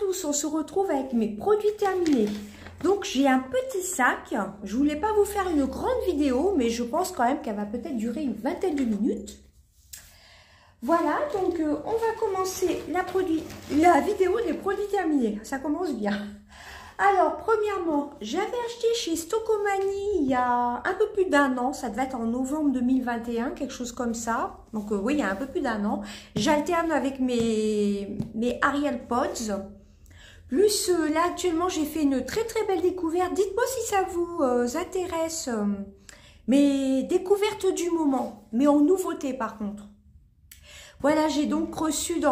tous, on se retrouve avec mes produits terminés. Donc j'ai un petit sac, je voulais pas vous faire une grande vidéo, mais je pense quand même qu'elle va peut-être durer une vingtaine de minutes. Voilà, donc on va commencer la vidéo des produits terminés, ça commence bien. Alors premièrement, j'avais acheté chez Stocomanie il y a un peu plus d'un an, ça devait être en novembre 2021, quelque chose comme ça. Donc oui, il y a un peu plus d'un an. J'alterne avec mes Ariel Pods. Plus là actuellement j'ai fait une très belle découverte. Dites-moi si ça vous intéresse, mes découvertes du moment, mais en nouveauté par contre. Voilà, j'ai donc reçu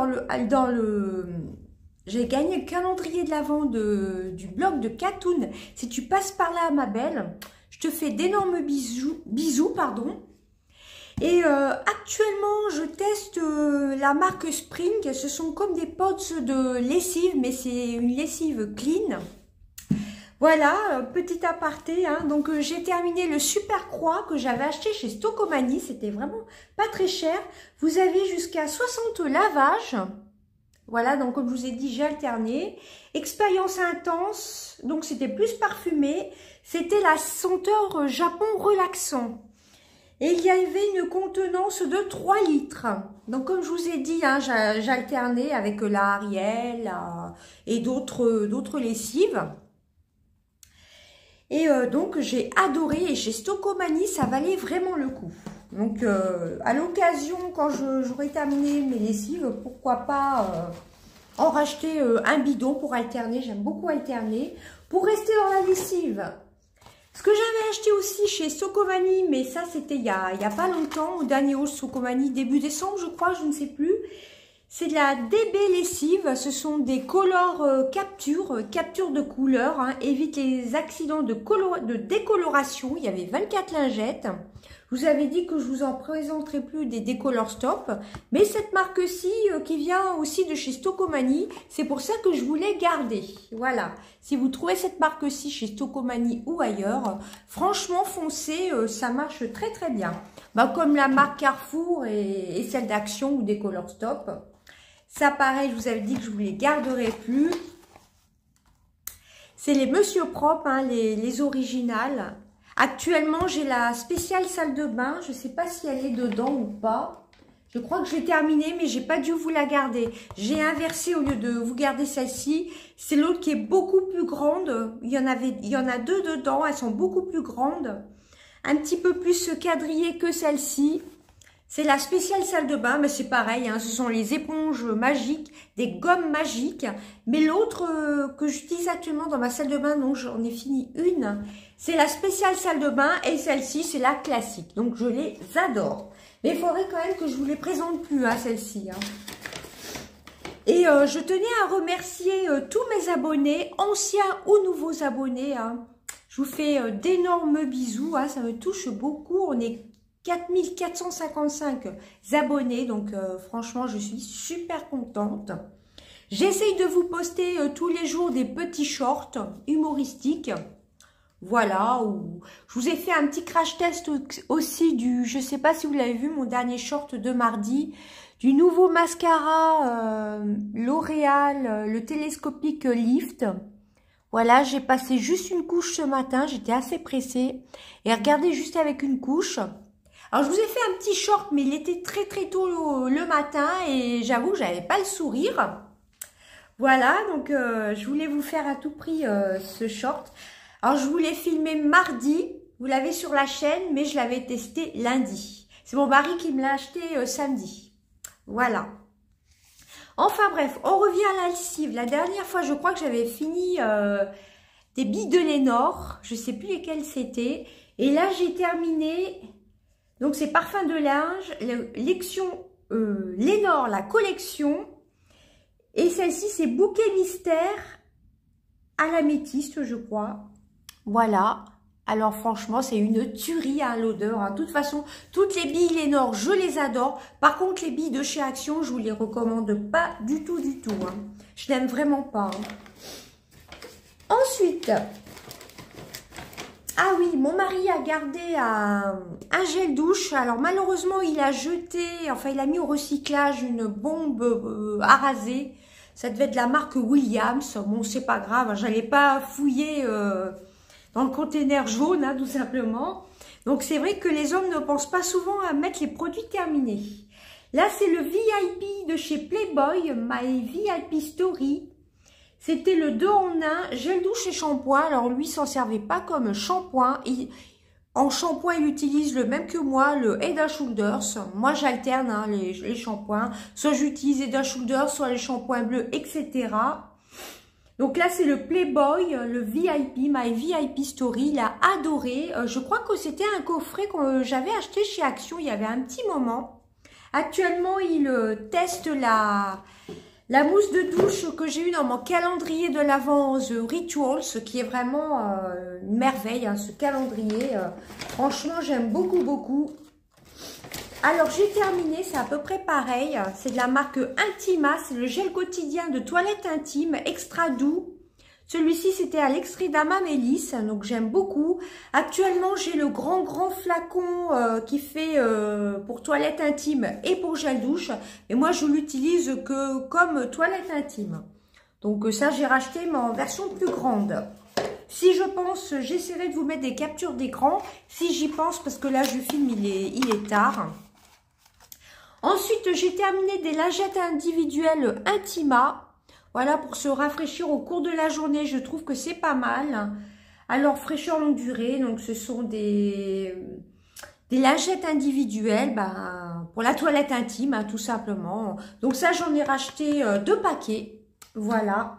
j'ai gagné le calendrier de l'Avent du blog de Katoon. Si tu passes par là, ma belle, je te fais d'énormes bisous, pardon. Et actuellement, je teste la marque Spring. Ce sont comme des pods de lessive, mais c'est une lessive clean. Voilà, petit aparté. Hein. Donc, j'ai terminé le Super Croix que j'avais acheté chez Stocomanie. C'était vraiment pas très cher. Vous avez jusqu'à 60 lavages. Voilà, donc comme je vous ai dit, j'ai alterné. Expérience intense, donc c'était plus parfumé. C'était la senteur Japon relaxant. Et il y avait une contenance de 3 litres. Donc comme je vous ai dit, hein, j'alternais avec la Ariel et d'autres lessives. Et donc j'ai adoré, et chez Stocomanie, ça valait vraiment le coup. Donc, à l'occasion, quand j'aurai terminé mes lessives, pourquoi pas en racheter un bidon pour alterner. J'aime beaucoup alterner. Pour rester dans la lessive, ce que j'avais acheté aussi chez Stocomanie, mais ça, c'était il y a pas longtemps, au dernier haul Stocomanie, début décembre, je crois, je ne sais plus. C'est de la DB lessive. Ce sont des colors capture de couleurs. Hein, évite les accidents de décoloration. Il y avait 24 lingettes. Je vous avais dit que je vous en présenterai plus des décolor stop, mais cette marque-ci qui vient aussi de chez Stocomanie, c'est pour ça que je voulais garder. Voilà, si vous trouvez cette marque-ci chez Stocomanie ou ailleurs, franchement foncez, ça marche très bien. Bah, comme la marque Carrefour et celle d'Action ou décolor stop. Ça pareil, je vous avais dit que je vous les garderai plus. C'est les Monsieur Propre, hein, les originales. Actuellement, j'ai la spéciale salle de bain. Je ne sais pas si elle est dedans ou pas. Je crois que j'ai terminé, mais j'ai pas dû vous la garder. J'ai inversé au lieu de vous garder celle-ci. C'est l'autre qui est beaucoup plus grande. Il y en a 2 dedans. Elles sont beaucoup plus grandes. Un petit peu plus quadrillées que celle-ci. C'est la spéciale salle de bain, mais c'est pareil, hein, ce sont les éponges magiques, des gommes magiques. Mais l'autre que j'utilise actuellement dans ma salle de bain, donc j'en ai fini une, c'est la spéciale salle de bain et celle-ci, c'est la classique. Donc je les adore. Mais il faudrait quand même que je vous les présente plus, hein, celle-ci. Hein. Et je tenais à remercier tous mes abonnés, anciens ou nouveaux abonnés. Hein. Je vous fais d'énormes bisous, hein, ça me touche beaucoup. On est 4455 abonnés, donc franchement je suis super contente. J'essaye de vous poster tous les jours des petits shorts humoristiques, voilà, où je vous ai fait un petit crash test aussi je sais pas si vous l'avez vu, mon dernier short de mardi, du nouveau mascara L'Oréal, le télescopique Lift. Voilà, j'ai passé juste une couche ce matin, j'étais assez pressée, et regardez, juste avec une couche. Alors, je vous ai fait un petit short, mais il était très tôt le matin et j'avoue que j'avais pas le sourire. Voilà, donc je voulais vous faire à tout prix ce short. Alors, je voulais filmer mardi, vous l'avez sur la chaîne, mais je l'avais testé lundi. C'est mon mari qui me l'a acheté samedi. Voilà. Enfin bref, on revient à la lessive. La dernière fois, je crois que j'avais fini des billes de Lénore. Je sais plus lesquelles c'était. Et là, j'ai terminé... Donc, c'est parfum de linge, Lénore, la collection. Et celle-ci, c'est bouquet mystère à l'améthyste, je crois. Voilà. Alors, franchement, c'est une tuerie à l'odeur. Hein. De toute façon, toutes les billes Lénore, je les adore. Par contre, les billes de chez Action, je vous les recommande pas du tout. Hein. Je n'aime vraiment pas. Hein. Ensuite... Ah oui, mon mari a gardé un gel douche. Alors malheureusement, il a jeté, enfin il a mis au recyclage une bombe à raser. Ça devait être de la marque Williams. Bon, c'est pas grave, j'allais pas fouiller dans le container jaune, hein, tout simplement. Donc, c'est vrai que les hommes ne pensent pas souvent à mettre les produits terminés. Là, c'est le VIP de chez Playboy, My VIP Story. C'était le 2 en 1, gel douche et shampoing. Alors, lui, s'en servait pas comme shampoing. En shampoing, il utilise le même que moi, le Head & Shoulders. Moi, j'alterne hein, les shampoings. Soit j'utilise Head & Shoulders, soit les shampoings bleus, etc. Donc là, c'est le Playboy, le VIP, My VIP Story. Il a adoré. Je crois que c'était un coffret que j'avais acheté chez Action il y avait un petit moment. Actuellement, il teste la mousse de douche que j'ai eue dans mon calendrier de l'Avent The Rituals, qui est vraiment une merveille, hein, ce calendrier. Franchement, j'aime beaucoup, beaucoup. Alors, j'ai terminé, c'est à peu près pareil. C'est de la marque Intima, c'est le gel quotidien de toilette intime, extra doux. Celui-ci, c'était à l'extrait d'Amamélis, donc j'aime beaucoup. Actuellement, j'ai le grand flacon qui fait pour toilette intime et pour gel douche. Et moi, je l'utilise que comme toilette intime. Donc ça, j'ai racheté, mais en version plus grande. Si je pense, j'essaierai de vous mettre des captures d'écran. Si j'y pense, parce que là, je filme, il est tard. Ensuite, j'ai terminé des lingettes individuelles Intima. Voilà, pour se rafraîchir au cours de la journée, je trouve que c'est pas mal. Alors, fraîcheur longue durée, donc ce sont des lingettes individuelles pour la toilette intime, hein, tout simplement. Donc ça, j'en ai racheté 2 paquets. Voilà.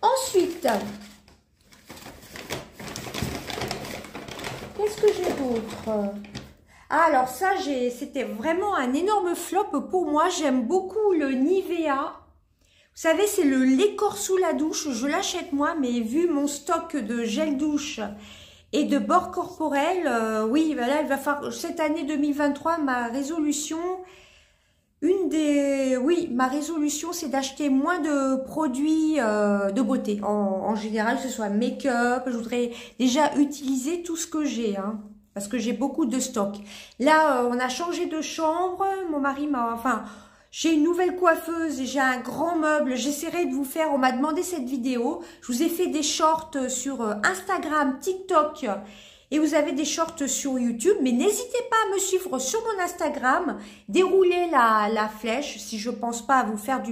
Ensuite, qu'est-ce que j'ai d'autre ? Ah, alors ça, c'était vraiment un énorme flop pour moi. J'aime beaucoup le Nivea. Vous savez, c'est le lait corps sous la douche. Je l'achète moi, mais vu mon stock de gel douche et de bord corporel, oui, là, il va falloir, cette année 2023, ma résolution, ma résolution, c'est d'acheter moins de produits de beauté. En général, que ce soit make-up, je voudrais déjà utiliser tout ce que j'ai, hein. Parce que j'ai beaucoup de stock. Là, on a changé de chambre. Mon mari j'ai une nouvelle coiffeuse et j'ai un grand meuble. J'essaierai de vous faire, on m'a demandé cette vidéo. Je vous ai fait des shorts sur Instagram, TikTok. Et vous avez des shorts sur YouTube. Mais n'hésitez pas à me suivre sur mon Instagram. Déroulez la flèche si je pense pas à vous faire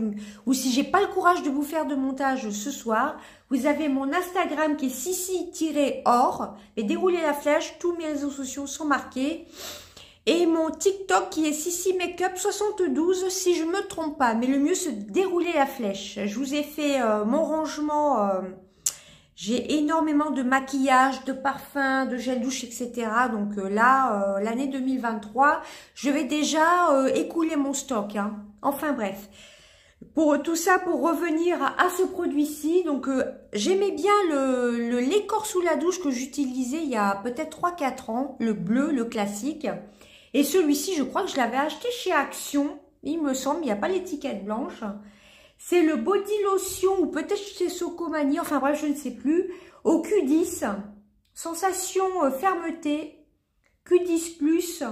ou si j'ai pas le courage de vous faire de montage ce soir. Vous avez mon Instagram qui est Sissi-or. Mais déroulez la flèche, tous mes réseaux sociaux sont marqués. Et mon TikTok qui est Sissi Makeup 72 si je me trompe pas. Mais le mieux c'est de dérouler la flèche. Je vous ai fait mon rangement. J'ai énormément de maquillage, de parfums, de gel douche, etc. Donc là, l'année 2023, je vais déjà écouler mon stock, hein. Enfin bref. Pour tout ça, pour revenir à ce produit-ci, donc j'aimais bien le lait corps sous la douche que j'utilisais il y a peut-être 3-4 ans, le bleu, le classique. Et celui-ci, je crois que je l'avais acheté chez Action, il me semble, il n'y a pas l'étiquette blanche. C'est le body lotion, ou peut-être chez Socomani, enfin bref, je ne sais plus, au Q10, sensation fermeté, Q10+.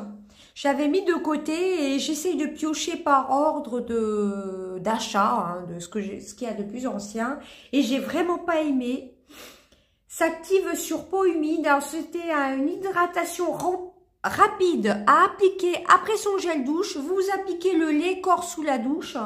J'avais mis de côté et j'essaye de piocher par ordre d'achat, hein, de ce qu'il y a de plus ancien. Et j'ai vraiment pas aimé. S'active sur peau humide. Alors c'était une hydratation rapide à appliquer après son gel douche. Vous appliquez le lait corps sous la douche.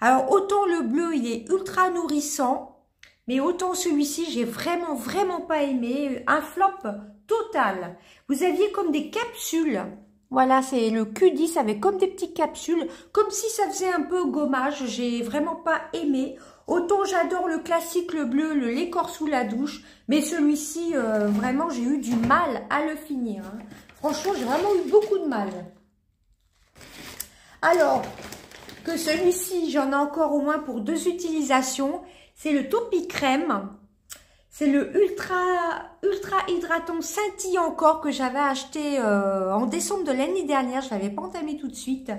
Alors autant le bleu il est ultra nourrissant, mais autant celui-ci j'ai vraiment pas aimé. Un flop total. Vous aviez comme des capsules. Voilà, c'est le Q10 avec comme des petites capsules, comme si ça faisait un peu gommage. J'ai vraiment pas aimé. Autant j'adore le classique, le bleu, le lait corps sous la douche, mais celui-ci, vraiment, j'ai eu du mal à le finir, hein. Franchement, j'ai vraiment eu beaucoup de mal. Alors, que celui-ci, j'en ai encore au moins pour 2 utilisations. C'est le Topi Crème. C'est le ultra hydratant scintillant encore que j'avais acheté en décembre de l'année dernière. Je l'avais pas entamé tout de suite.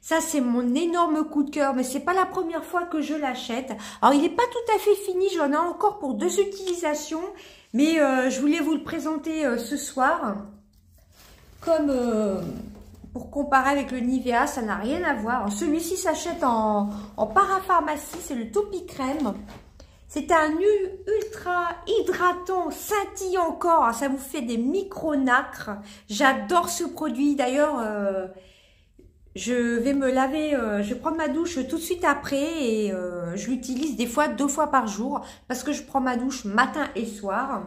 Ça, c'est mon énorme coup de cœur, mais c'est pas la première fois que je l'achète. Alors, il n'est pas tout à fait fini. J'en ai encore pour 2 utilisations, mais je voulais vous le présenter ce soir pour comparer avec le Nivea, ça n'a rien à voir. Celui-ci s'achète en parapharmacie, c'est le Topi Crème. C'est un ultra hydratant, scintillant encore. Ça vous fait des micro-nacres. J'adore ce produit. D'ailleurs, je vais me laver, je vais prendre ma douche tout de suite après et je l'utilise des fois 2 fois par jour parce que je prends ma douche matin et soir.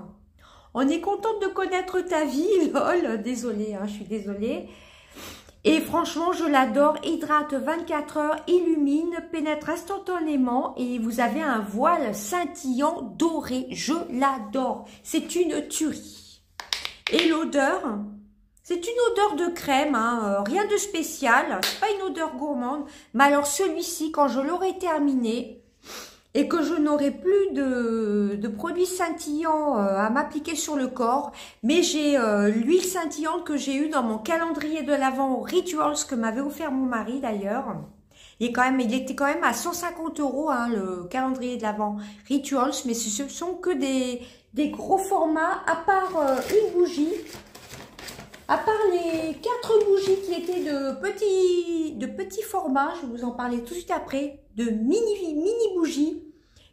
On est contente de connaître ta vie, lol. Désolée, hein, je suis désolée. Et franchement, je l'adore. Hydrate 24 heures, illumine, pénètre instantanément et vous avez un voile scintillant doré. Je l'adore. C'est une tuerie. Et l'odeur, c'est une odeur de crème, hein, rien de spécial. C'est pas une odeur gourmande. Mais alors celui-ci, quand je l'aurai terminé et que je n'aurai plus de produits scintillants à m'appliquer sur le corps, mais j'ai l'huile scintillante que j'ai eue dans mon calendrier de l'Avent Rituals que m'avait offert mon mari d'ailleurs. Il était quand même à 150 €, hein, le calendrier de l'Avent Rituals, mais ce sont que des gros formats, à part une bougie. À part les 4 bougies qui étaient de petits formats, je vais vous en parler tout de suite après, de mini bougies.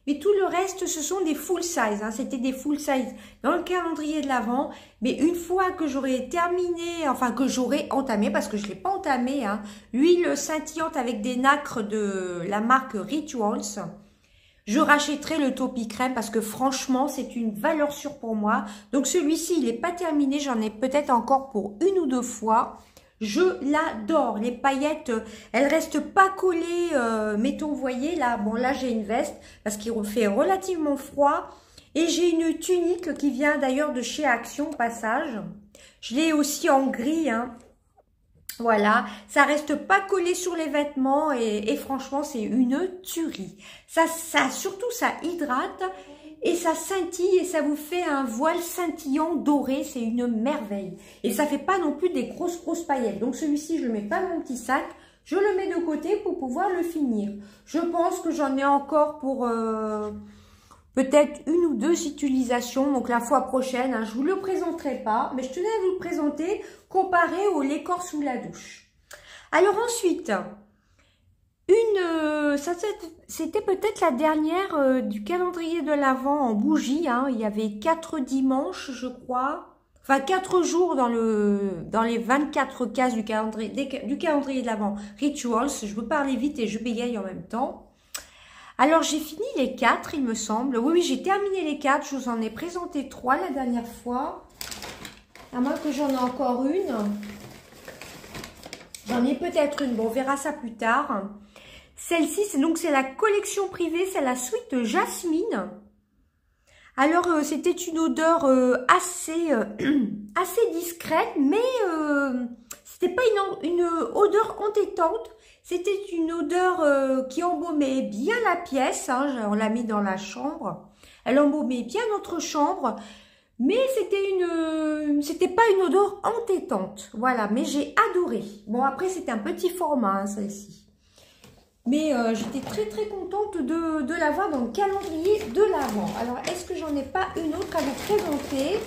Mais tout le reste, ce sont des full size. Hein. C'était des full size dans le calendrier de l'Avent. Mais une fois que j'aurai terminé, enfin que j'aurai entamé, parce que je ne l'ai pas entamé, hein, l'huile scintillante avec des nacres de la marque Rituals, je rachèterai le Topi Crème parce que franchement, c'est une valeur sûre pour moi. Donc celui-ci, il n'est pas terminé. J'en ai peut-être encore pour 1 ou 2 fois. Je l'adore. Les paillettes, elles restent pas collées. Mettons, vous voyez, là, bon, là, j'ai une veste parce qu'il fait relativement froid. Et j'ai une tunique qui vient d'ailleurs de chez Action, au passage. Je l'ai aussi en gris, hein. Voilà, ça reste pas collé sur les vêtements et franchement, c'est une tuerie. Surtout, ça hydrate et ça scintille et ça vous fait un voile scintillant doré. C'est une merveille. Et ça fait pas non plus des grosses paillettes. Donc celui-ci, je le mets pas dans mon petit sac. Je le mets de côté pour pouvoir le finir. Je pense que j'en ai encore pour peut-être 1 ou 2 utilisations. Donc la fois prochaine, hein, je vous le présenterai pas. Mais je tenais à vous le présenter comparé au lait corps sous la douche. Alors ensuite, c'était peut-être la dernière du calendrier de l'Avent en bougie. Hein. Il y avait 4 dimanches, je crois. Enfin, 4 jours dans les 24 cases du calendrier de l'Avent Rituals. Je veux parler vite et je bégaye en même temps. Alors, j'ai fini les 4, il me semble. Oui, j'ai terminé les 4. Je vous en ai présenté 3 la dernière fois. À moins que j'en ai encore une. J'en ai peut-être une. Bon, on verra ça plus tard. Celle-ci, c'est la collection privée. C'est la suite Jasmine. Alors, c'était une odeur assez discrète, mais c'était pas une odeur entêtante. C'était une odeur qui embaumait bien la pièce. Hein, on l'a mis dans la chambre. Elle embaumait bien notre chambre. Mais c'était pas une odeur entêtante. Voilà, mais j'ai adoré. Bon, après, c'était un petit format, hein, celle-ci. Mais j'étais très contente de l'avoir dans le calendrier de l'Avent. Alors, est-ce que j'en ai pas une autre à vous présenter?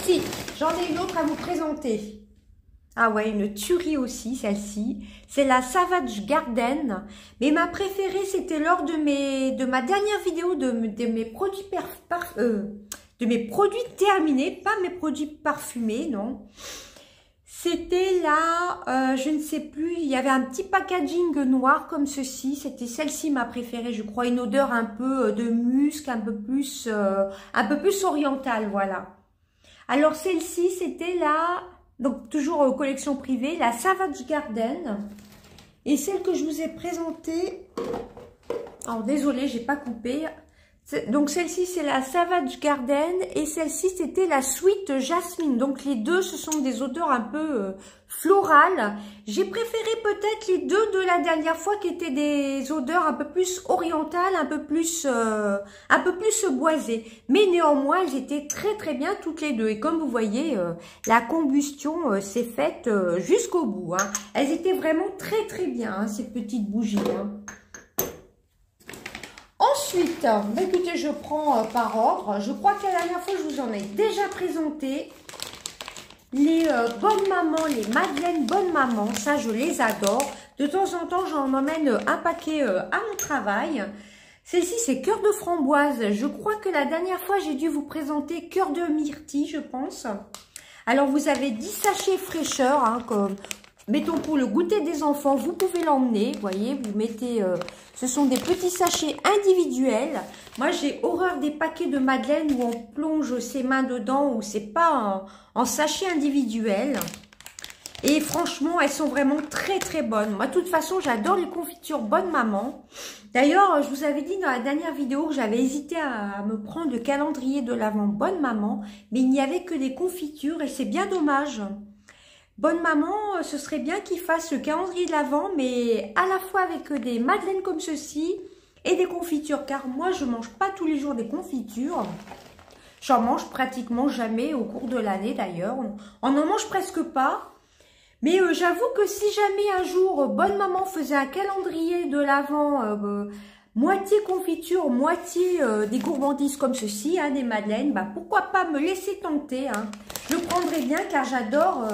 Si, j'en ai une autre à vous présenter. Ah ouais, une tuerie aussi, celle-ci. C'est la Savage Garden. Mais ma préférée, c'était lors de ma dernière vidéo de mes produits de mes produits terminés, pas mes produits parfumés, non. C'était là, je ne sais plus, il y avait un petit packaging noir comme ceci. C'était celle-ci ma préférée, je crois, une odeur un peu de musc, un peu plus orientale, voilà. Alors celle-ci, c'était la, donc toujours collection privée, la Savage Garden. Et celle que je vous ai présentée, alors désolée, j'ai pas coupé. Donc celle-ci c'est la Savage Garden et celle-ci c'était la Sweet Jasmine. Donc les deux ce sont des odeurs un peu florales. J'ai préféré peut-être les deux de la dernière fois qui étaient des odeurs un peu plus orientales, un peu plus boisées. Mais néanmoins elles étaient très bien toutes les deux. Et comme vous voyez la combustion s'est faite jusqu'au bout. Hein. Elles étaient vraiment très bien hein, ces petites bougies. Hein. Ensuite, écoutez, je prends par ordre. Je crois que la dernière fois, je vous en ai déjà présenté. les bonnes mamans, les madeleines bonnes mamans, ça je les adore. De temps en temps, j'en emmène un paquet à mon travail. Celle-ci, c'est cœur de framboise. Je crois que la dernière fois, j'ai dû vous présenter cœur de myrtille, je pense. Alors, vous avez 10 sachets fraîcheur, hein, comme, mettons pour le goûter des enfants, vous pouvez l'emmener. Vous voyez, vous mettez, ce sont des petits sachets individuels. Moi, j'ai horreur des paquets de madeleine où on plonge ses mains dedans, où c'est pas en sachet individuel. Et franchement, elles sont vraiment très très bonnes. Moi, de toute façon, j'adore les confitures bonne maman. D'ailleurs, je vous avais dit dans la dernière vidéo que j'avais hésité à me prendre le calendrier de l'Avent bonne maman, mais il n'y avait que des confitures et c'est bien dommage. Bonne maman, ce serait bien qu'il fasse le calendrier de l'Avent, mais à la fois avec des madeleines comme ceci et des confitures, car moi, je mange pas tous les jours des confitures. J'en mange pratiquement jamais au cours de l'année d'ailleurs. On n'en mange presque pas. Mais j'avoue que si jamais un jour, bonne maman faisait un calendrier de l'Avent, moitié confiture, moitié des gourmandises comme ceci, hein, des madeleines, bah pourquoi pas me laisser tenter, hein. Je le prendrais bien car j'adore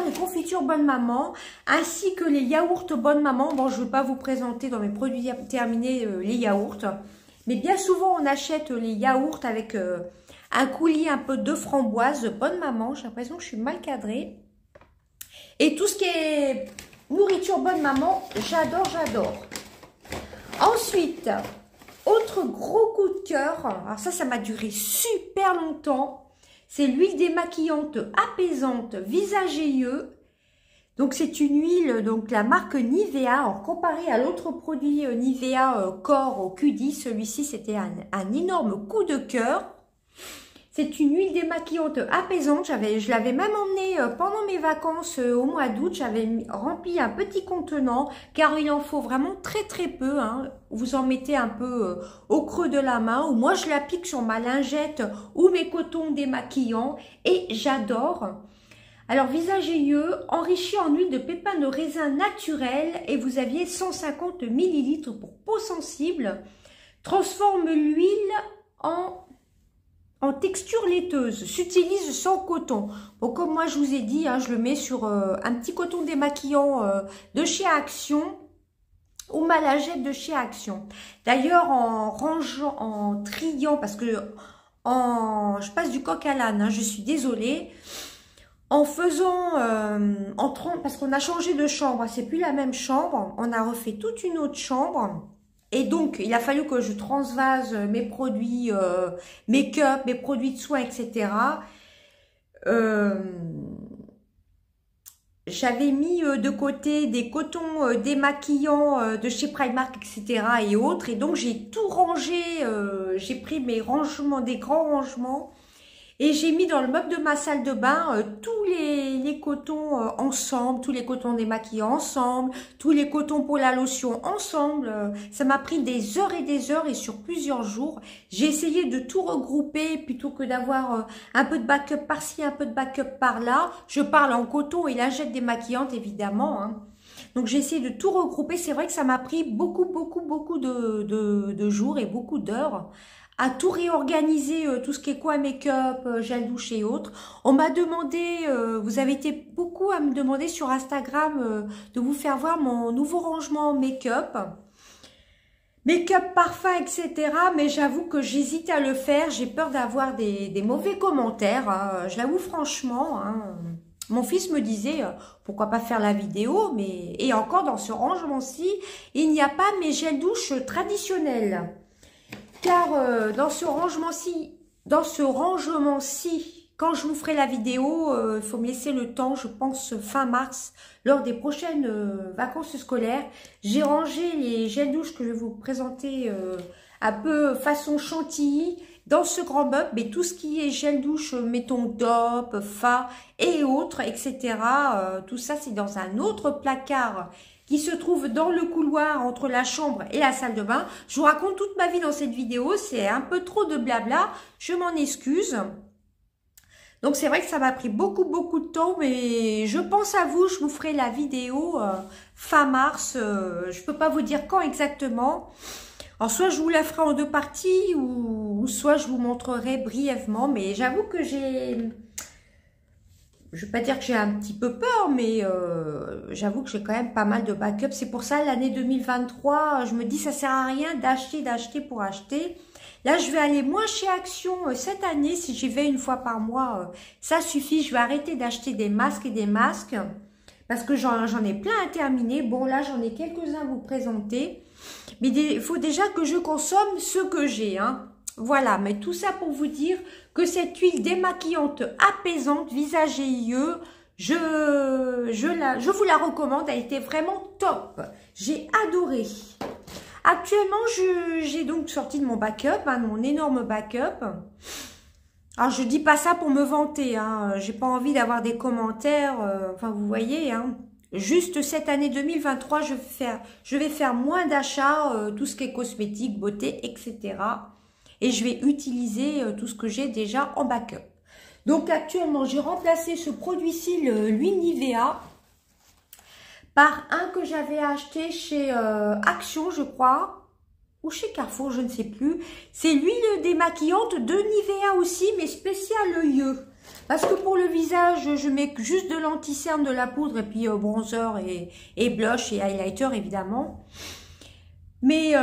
les confitures bonne maman, ainsi que les yaourts bonne maman. Bon, je ne vais pas vous présenter dans mes produits terminés les yaourts, mais bien souvent on achète les yaourts avec un coulis un peu de framboise bonne maman. J'ai l'impression que je suis mal cadrée. Et tout ce qui est nourriture bonne maman, j'adore, j'adore. Ensuite, autre gros coup de cœur, alors ça m'a duré super longtemps, c'est l'huile démaquillante apaisante visage et yeux. Donc c'est une huile, donc la marque Nivea, alors comparé à l'autre produit Nivea Corps au Q10, celui-ci c'était un énorme coup de cœur. C'est une huile démaquillante apaisante. Je l'avais même emmenée pendant mes vacances au mois d'août. J'avais rempli un petit contenant car il en faut vraiment très très peu, hein. Vous en mettez un peu au creux de la main ou moi je l'applique sur ma lingette ou mes cotons démaquillants et j'adore. Alors visage et yeux enrichi en huile de pépins de raisin naturel et vous aviez 150 ml pour peau sensible. Transforme l'huile en texture laiteuse, s'utilise sans coton. Bon, comme moi je vous ai dit, hein, je le mets sur un petit coton démaquillant de chez Action ou ma lingette de chez Action. D'ailleurs, en rangeant, en triant, parce que je passe du coq à l'âne, hein, je suis désolée. En faisant, parce qu'on a changé de chambre, c'est plus la même chambre, on a refait toute une autre chambre. Et donc, il a fallu que je transvase mes produits make-up, mes produits de soins, etc. J'avais mis de côté des cotons démaquillants de chez Primark, etc. et autres. Et donc, j'ai tout rangé. J'ai pris mes rangements, des grands rangements. Et j'ai mis dans le meuble de ma salle de bain tous les cotons ensemble, tous les cotons démaquillants ensemble, tous les cotons pour la lotion ensemble. Ça m'a pris des heures et sur plusieurs jours. J'ai essayé de tout regrouper plutôt que d'avoir un peu de backup par-ci, un peu de backup par-là. Je parle en coton et lingette démaquillante évidemment, hein. Donc j'ai essayé de tout regrouper. C'est vrai que ça m'a pris beaucoup de jours et beaucoup d'heures à tout réorganiser, tout ce qui est quoi make-up, gel douche et autres. On m'a demandé, vous avez été beaucoup à me demander sur Instagram de vous faire voir mon nouveau rangement make-up. Make-up, parfum, etc. Mais j'avoue que j'hésite à le faire. J'ai peur d'avoir des mauvais commentaires, hein. Je l'avoue franchement, hein. Mon fils me disait, pourquoi pas faire la vidéo, mais et encore dans ce rangement-ci, il n'y a pas mes gels douche traditionnels. Car dans ce rangement-ci, quand je vous ferai la vidéo, il faut me laisser le temps, je pense fin mars, lors des prochaines vacances scolaires. J'ai rangé les gels douche que je vais vous présenter un peu façon chantilly dans ce grand meuble, mais tout ce qui est gel douche, mettons DOP, Fa et autres, etc. Tout ça, c'est dans un autre placard qui se trouve dans le couloir entre la chambre et la salle de bain. Je vous raconte toute ma vie dans cette vidéo, c'est un peu trop de blabla, je m'en excuse. Donc c'est vrai que ça m'a pris beaucoup de temps, mais je pense à vous, je vous ferai la vidéo fin mars, je peux pas vous dire quand exactement. Alors soit je vous la ferai en deux parties, ou soit je vous montrerai brièvement, mais j'avoue que je vais pas dire que j'ai un petit peu peur, mais j'avoue que j'ai quand même pas mal de backup. C'est pour ça, l'année 2023, je me dis ça sert à rien d'acheter pour acheter. Là, je vais aller moins chez Action cette année. Si j'y vais une fois par mois, ça suffit. Je vais arrêter d'acheter des masques et des masques parce que j'en ai plein à terminer. Bon, là, j'en ai quelques-uns à vous présenter. Mais il faut déjà que je consomme ce que j'ai, hein. Voilà, mais tout ça pour vous dire que cette huile démaquillante apaisante, visage et yeux, je vous la recommande. Elle était vraiment top. J'ai adoré. Actuellement, j'ai donc sorti de mon backup, hein, de mon énorme backup. Alors, je dis pas ça pour me vanter, hein. J'ai pas envie d'avoir des commentaires, enfin, vous voyez, hein. Juste cette année 2023, je vais faire moins d'achats, tout ce qui est cosmétique, beauté, etc. Et je vais utiliser tout ce que j'ai déjà en backup. Donc, actuellement, j'ai remplacé ce produit-ci, l'huile Nivea, par un que j'avais acheté chez Action, je crois, ou chez Carrefour, je ne sais plus. C'est l'huile démaquillante de Nivea aussi, mais spéciale yeux. Parce que pour le visage, je mets juste de l'anti-cerne, de la poudre, et puis bronzer et blush et highlighter, évidemment. Mais,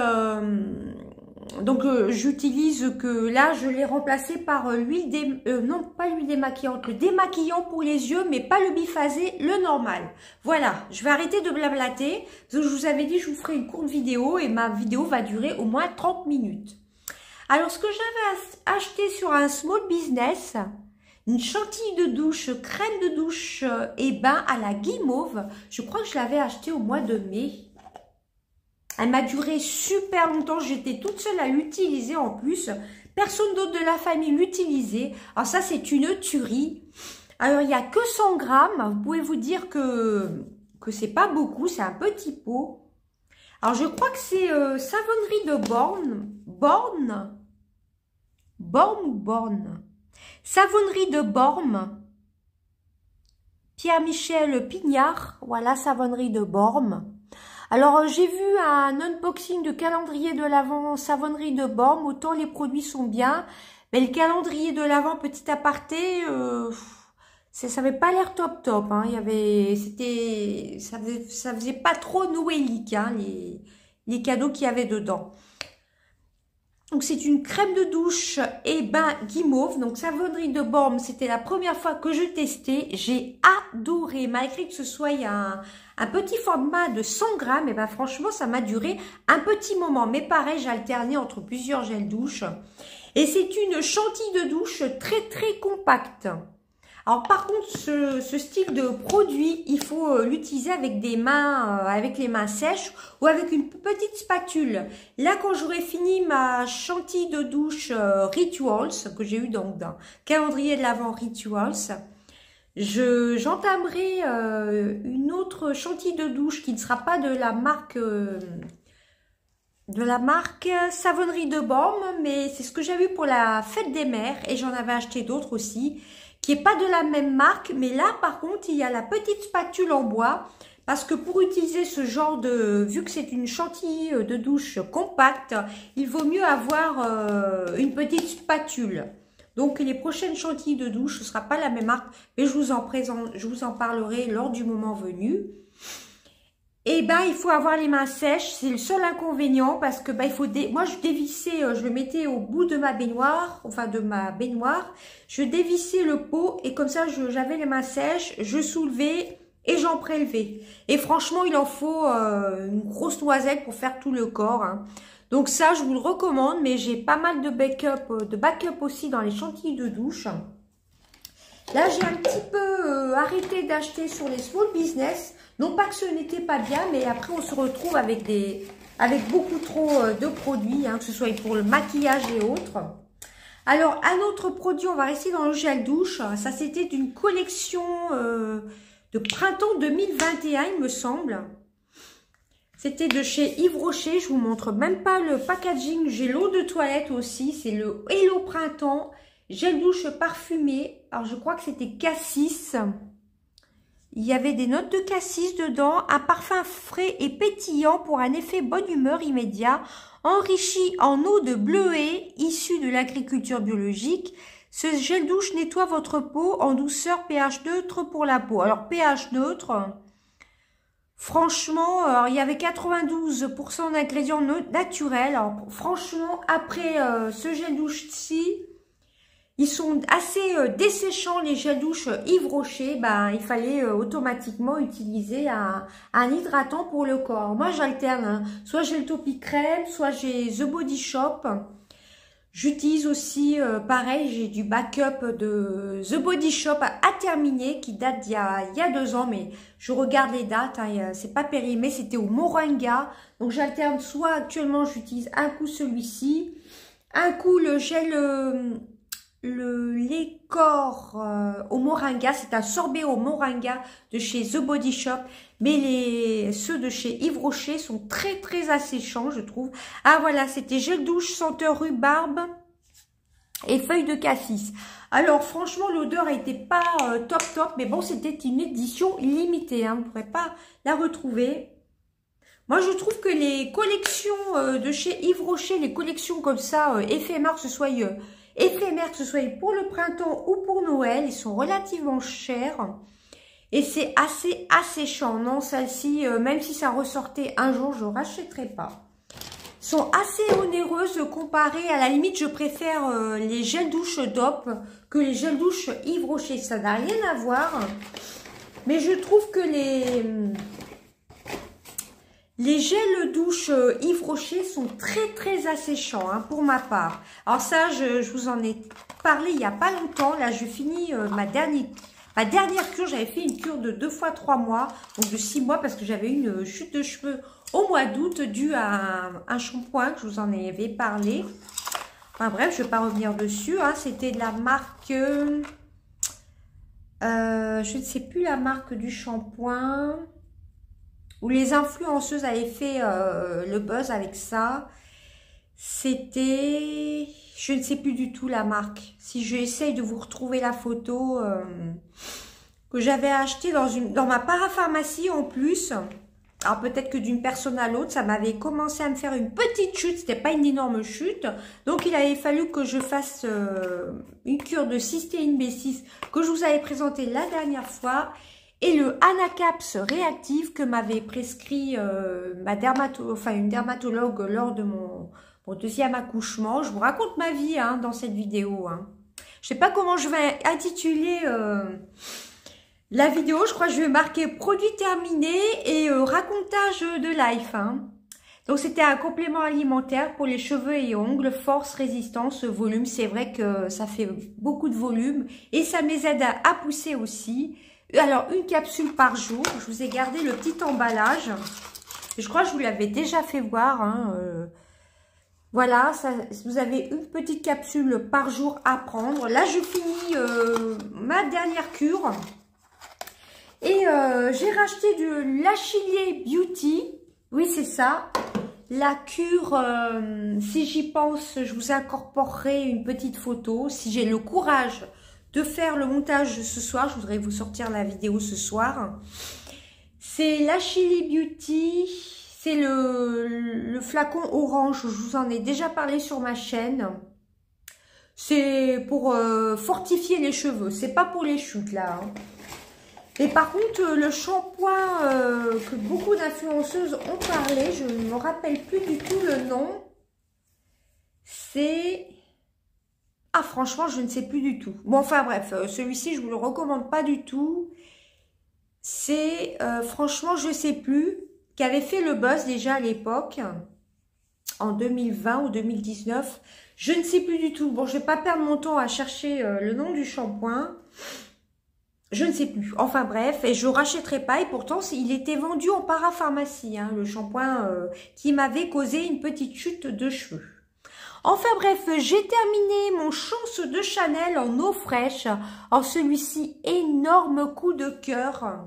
donc, j'utilise que là, je l'ai remplacé par l'huile non, pas l'huile démaquillante, le démaquillant pour les yeux, mais pas le biphasé, le normal. Voilà, je vais arrêter de blablater, parce que je vous avais dit, je vous ferai une courte vidéo, et ma vidéo va durer au moins 30 minutes. Alors, ce que j'avais acheté sur un small business, une chantilly de douche, crème de douche et bain à la guimauve, je crois que je l'avais acheté au mois de mai. Elle m'a duré super longtemps, j'étais toute seule à l'utiliser en plus. Personne d'autre de la famille l'utilisait. Alors ça, c'est une tuerie. Alors, il n'y a que 100 grammes. Vous pouvez vous dire que c'est pas beaucoup, c'est un petit pot. Alors, je crois que c'est savonnerie de Borne. Savonnerie de Borne. Pierre-Michel Pignard. Voilà, savonnerie de Borne. Alors, j'ai vu un unboxing de calendrier de l'Avent savonnerie de Borne. Autant les produits sont bien. Mais le calendrier de l'Avent, petit aparté, ça n'avait pas l'air top. Hein. Ça faisait pas trop noëlique, hein, les cadeaux qu'il y avait dedans. Donc, c'est une crème de douche et bain guimauve. Donc, savonnerie de Borne, c'était la première fois que je testais. J'ai adoré, malgré que ce soit un petit format de 100 grammes. Et ben, franchement, ça m'a duré un petit moment. Mais pareil, j'ai alterné entre plusieurs gels douche. Et c'est une chantilly de douche très, très compacte. Alors, par contre, ce style de produit, il faut l'utiliser avec des mains, avec les mains sèches ou avec une petite spatule. Là, quand j'aurai fini ma chantilly de douche Rituals, que j'ai eu donc dans calendrier de l'Avent Rituals, j'entamerai une autre chantilly de douche qui ne sera pas de la marque Savonnerie de Borne, mais c'est ce que j'ai vu pour la fête des mères et j'en avais acheté d'autres aussi, qui est pas de la même marque, mais là par contre il y a la petite spatule en bois, parce que pour utiliser ce genre vu que c'est une chantilly de douche compacte, il vaut mieux avoir une petite spatule. Donc les prochaines chantilly de douche, ce sera pas la même marque, mais je vous en parlerai lors du moment venu. Et ben il faut avoir les mains sèches, c'est le seul inconvénient parce que ben moi je dévissais, je le mettais au bout de ma baignoire, je dévissais le pot et comme ça j'avais les mains sèches, je soulevais et j'en prélevais. Et franchement il en faut une grosse noisette pour faire tout le corps, hein. Donc ça je vous le recommande, mais j'ai pas mal de backup aussi dans les chantilly de douche. Là j'ai un petit peu arrêté d'acheter sur les small business. Non pas que ce n'était pas bien, mais après on se retrouve avec beaucoup trop de produits, hein, que ce soit pour le maquillage et autres. Alors, un autre produit, on va rester dans le gel douche. Ça, c'était d'une collection de printemps 2021, il me semble. C'était de chez Yves Rocher. Je vous montre même pas le packaging. J'ai l'eau de toilette aussi. C'est le Hello Printemps. Gel douche parfumé. Alors, je crois que c'était cassis. Il y avait des notes de cassis dedans, un parfum frais et pétillant pour un effet bonne humeur immédiat, enrichi en eau de bleuet issue de l'agriculture biologique, Ce gel douche nettoie votre peau en douceur pH neutre pour la peau. Alors pH neutre, franchement, alors, il y avait 92% d'ingrédients naturels. Alors franchement, après ce gel douche-ci, ils sont assez desséchants, les gels douche Yves Rocher. Ben, il fallait automatiquement utiliser un hydratant pour le corps. Moi, j'alterne. Hein. Soit j'ai le Topic Crème, soit j'ai The Body Shop. J'utilise aussi, pareil, j'ai du backup de The Body Shop à terminer qui date d'il y a 2 ans. Mais je regarde les dates, hein, c'est pas périmé, c'était au Moringa. Donc, j'alterne soit actuellement, j'utilise un coup celui-ci, un coup le gel... le lait corps au moringa, c'est un sorbet au moringa de chez The Body Shop, mais ceux de chez Yves Rocher sont très asséchants, je trouve. Ah voilà, c'était gel douche senteur rhubarbe et feuilles de cassis. Alors franchement, l'odeur n'était pas top, mais bon, c'était une édition limitée, hein, on ne pourrait pas la retrouver. Moi, je trouve que les collections de chez Yves Rocher, les collections comme ça, éphémères, que ce soit pour le printemps ou pour Noël, ils sont relativement chers. Et c'est assez asséchant. Non, celle-ci, même si ça ressortait un jour, je ne rachèterai pas. Ils sont assez onéreuses comparées. À la limite, je préfère les gels douche DOP que les gels douche Yves Rocher. Ça n'a rien à voir. Mais je trouve que les gels douche Yves Rocher sont très asséchants, hein, pour ma part. Alors ça, je vous en ai parlé il n'y a pas longtemps. Là, je finis ma dernière cure. J'avais fait une cure de 2 fois 3 mois, donc de 6 mois, parce que j'avais une chute de cheveux au mois d'août due à un shampoing que je vous en avais parlé. Enfin bref, je ne vais pas revenir dessus. Hein. C'était de la marque... je ne sais plus la marque du shampoing... où les influenceuses avaient fait le buzz avec ça. C'était... je ne sais plus du tout la marque. Si j'essaye de vous retrouver la photo que j'avais achetée dans ma parapharmacie en plus. Alors peut-être que d'une personne à l'autre, ça m'avait commencé à me faire une petite chute. C'était pas une énorme chute. Donc il avait fallu que je fasse une cure de cystéine B6 que je vous avais présenté la dernière fois. Et le Anacaps réactif que m'avait prescrit une dermatologue lors de mon deuxième accouchement. Je vous raconte ma vie hein, dans cette vidéo. Hein. Je sais pas comment je vais intituler la vidéo. Je crois que je vais marquer produit terminé et racontage de life. Hein. Donc c'était un complément alimentaire pour les cheveux et ongles, force, résistance, volume. C'est vrai que ça fait beaucoup de volume et ça me les aide à pousser aussi. Alors, une capsule par jour. Je vous ai gardé le petit emballage. Je crois que je vous l'avais déjà fait voir. Hein, voilà, ça, vous avez une petite capsule par jour à prendre. Là, je finis ma dernière cure. Et j'ai racheté de l'Achillée Beauty. Oui, c'est ça. La cure, si j'y pense, je vous incorporerai une petite photo. Si j'ai le courage de faire le montage ce soir, je voudrais vous sortir la vidéo ce soir. C'est l'Achillée Beauty, c'est le flacon orange, je vous en ai déjà parlé sur ma chaîne. C'est pour fortifier les cheveux, c'est pas pour les chutes là. Hein. Et par contre, le shampoing que beaucoup d'influenceuses ont parlé, je ne me rappelle plus du tout le nom, c'est... Ah, franchement, je ne sais plus du tout. Bon, enfin, bref, celui-ci, je ne vous le recommande pas du tout. C'est, franchement, je ne sais plus, qui avait fait le buzz déjà à l'époque, en 2020 ou 2019. Je ne sais plus du tout. Bon, je ne vais pas perdre mon temps à chercher le nom du shampoing. Je ne sais plus. Enfin, bref, et je ne rachèterai pas. Et pourtant, il était vendu en parapharmacie, hein, le shampoing qui m'avait causé une petite chute de cheveux. Enfin bref, j'ai terminé mon chance de Chanel en eau fraîche. En celui-ci, énorme coup de cœur.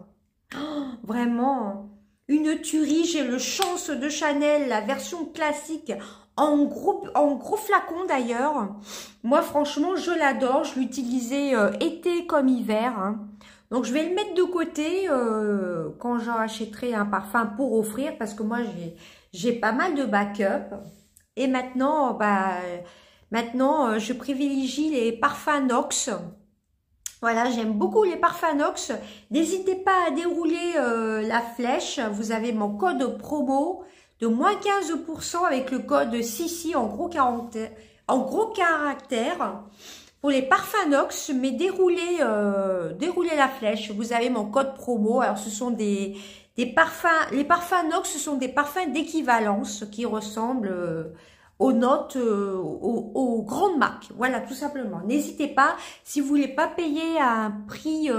Oh, vraiment, une tuerie. J'ai le chance de Chanel, la version classique, en gros flacon d'ailleurs. Moi, franchement, je l'adore. Je l'utilisais été comme hiver. Hein. Donc, je vais le mettre de côté quand j'en achèterai un parfum pour offrir. Parce que moi, j'ai pas mal de backup. Et maintenant, bah, Maintenant, je privilégie les parfums Nox. Voilà, j'aime beaucoup les parfums Nox. N'hésitez pas à dérouler la flèche. Vous avez mon code promo de moins 15% avec le code Sissi en gros caractère. Pour les parfums Nox, mais déroulez la flèche. Vous avez mon code promo. Alors, ce sont des parfums. Les parfums Nox, ce sont des parfums d'équivalence qui ressemblent aux notes, aux grandes marques. Voilà, tout simplement. N'hésitez pas, si vous voulez pas payer un prix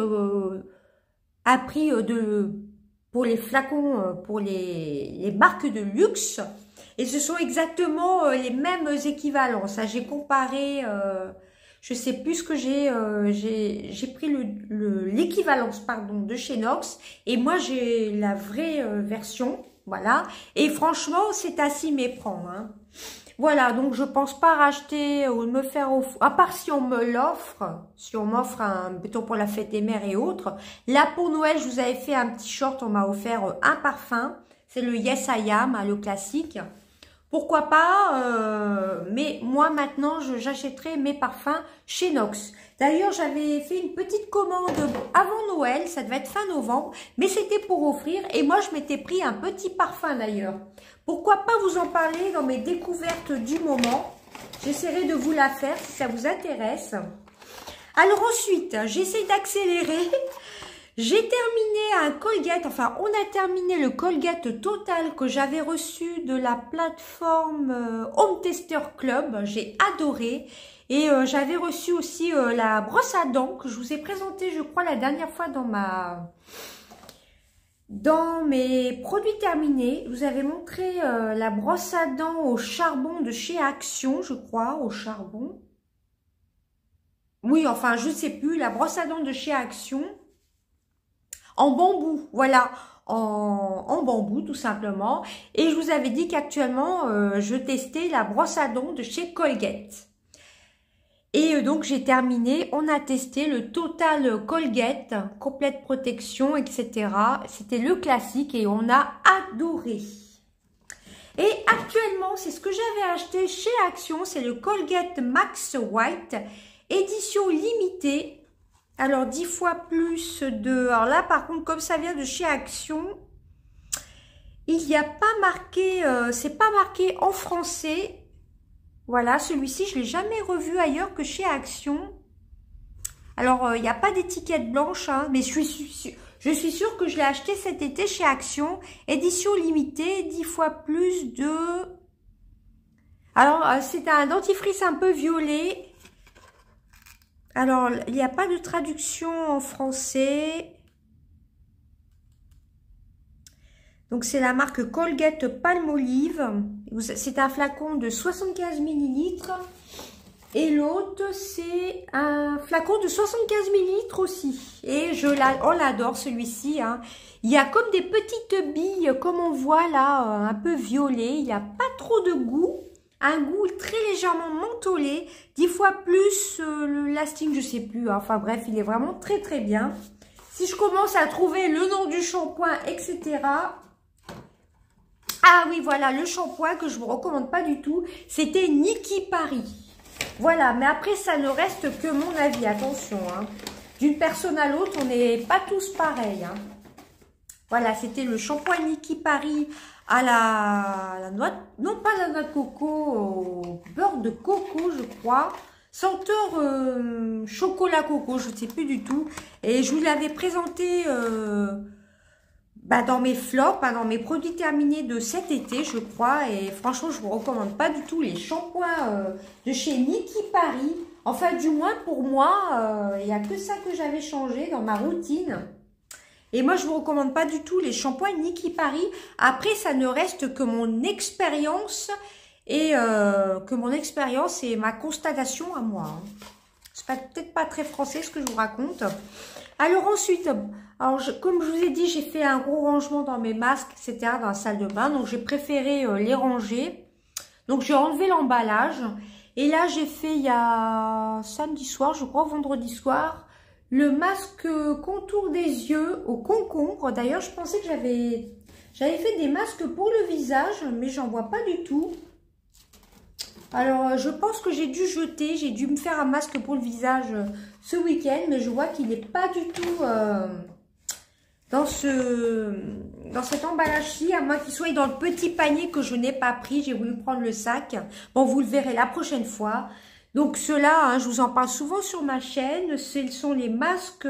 pour les flacons, pour les marques de luxe, et ce sont exactement les mêmes équivalences. J'ai comparé, je sais plus ce que j'ai pris l'équivalence pardon de chez Nox, et moi j'ai la vraie version, voilà. Et franchement, c'est à s'y méprendre, hein. Voilà, donc je pense pas racheter ou me faire offrir, à part si on me l'offre, si on m'offre un béton pour la fête des mères et autres. Là, pour Noël, je vous avais fait un petit short, on m'a offert un parfum, c'est le Yes I Am, le classique. Pourquoi pas, mais moi maintenant, j'achèterai mes parfums chez Nox. D'ailleurs, j'avais fait une petite commande avant Noël, ça devait être fin novembre, mais c'était pour offrir, et moi je m'étais pris un petit parfum d'ailleurs. Pourquoi pas vous en parler dans mes découvertes du moment. J'essaierai de vous la faire si ça vous intéresse. Alors ensuite, j'essaie d'accélérer. J'ai terminé un Colgate, enfin on a terminé le Colgate Total que j'avais reçu de la plateforme Home Tester Club. J'ai adoré. Et j'avais reçu aussi la brosse à dents que je vous ai présentée, je crois, la dernière fois dans mes produits terminés. Je vous avais montré la brosse à dents au charbon de chez Action, je crois, au charbon. Oui, enfin, je ne sais plus, la brosse à dents de chez Action. En bambou, voilà, en bambou tout simplement. Et je vous avais dit qu'actuellement, je testais la brosse à dents de chez Colgate. Et donc, j'ai terminé, on a testé le Total Colgate, complète protection, etc. C'était le classique et on a adoré. Et actuellement, c'est ce que j'avais acheté chez Action, c'est le Colgate Max White, édition limitée. Alors, 10 fois plus de... Alors là, par contre, comme ça vient de chez Action, il n'y a pas marqué... c'est pas marqué en français. Voilà, celui-ci, je ne l'ai jamais revu ailleurs que chez Action. Alors, il n'y a pas d'étiquette blanche, hein, mais je suis sûre que je l'ai acheté cet été chez Action. Édition limitée, 10 fois plus de... Alors, c'est un dentifrice un peu violet. Alors, il n'y a pas de traduction en français. Donc, c'est la marque Colgate Palmolive. C'est un flacon de 75 ml. Et l'autre, c'est un flacon de 75 ml aussi. Et on l'adore celui-ci, hein. Il y a comme des petites billes, comme on voit là, un peu violet. Il n'y a pas trop de goût. Un goût très légèrement mentholé. 10 fois plus le lasting, je sais plus. Hein. Enfin bref, il est vraiment très très bien. Si je commence à trouver le nom du shampoing, etc. Ah oui, voilà, le shampoing que je vous recommande pas du tout, c'était Niki Paris. Voilà, mais après, ça ne reste que mon avis, attention. Hein. D'une personne à l'autre, on n'est pas tous pareils. Hein. Voilà, c'était le shampoing Niki Paris à la noix, non pas la noix de coco, au beurre de coco, je crois. Senteur chocolat coco, je ne sais plus du tout. Et je vous l'avais présenté... dans mes flops, dans mes produits terminés de cet été, je crois. Et franchement, je vous recommande pas du tout les shampoings de chez Niki Paris. Enfin, du moins pour moi, il n'y a que ça que j'avais changé dans ma routine. Et moi, je vous recommande pas du tout les shampoings Niki Paris. Après, ça ne reste que mon expérience et ma constatation à moi. Hein. C'est peut-être pas très français ce que je vous raconte. Alors ensuite, comme je vous ai dit, j'ai fait un gros rangement dans mes masques, etc. dans la salle de bain. Donc, j'ai préféré les ranger. Donc, j'ai enlevé l'emballage. Et là, j'ai fait il y a samedi soir, je crois, vendredi soir, le masque contour des yeux au concombre. D'ailleurs, je pensais que j'avais fait des masques pour le visage, mais j'en vois pas du tout. Alors, je pense que j'ai dû jeter, j'ai dû me faire un masque pour le visage ce week-end, mais je vois qu'il n'est pas du tout dans cet emballage-ci, à moins qu'il soit dans le petit panier que je n'ai pas pris. J'ai voulu prendre le sac. Bon, vous le verrez la prochaine fois. Donc, ceux-là, hein, je vous en parle souvent sur ma chaîne. Ce sont les masques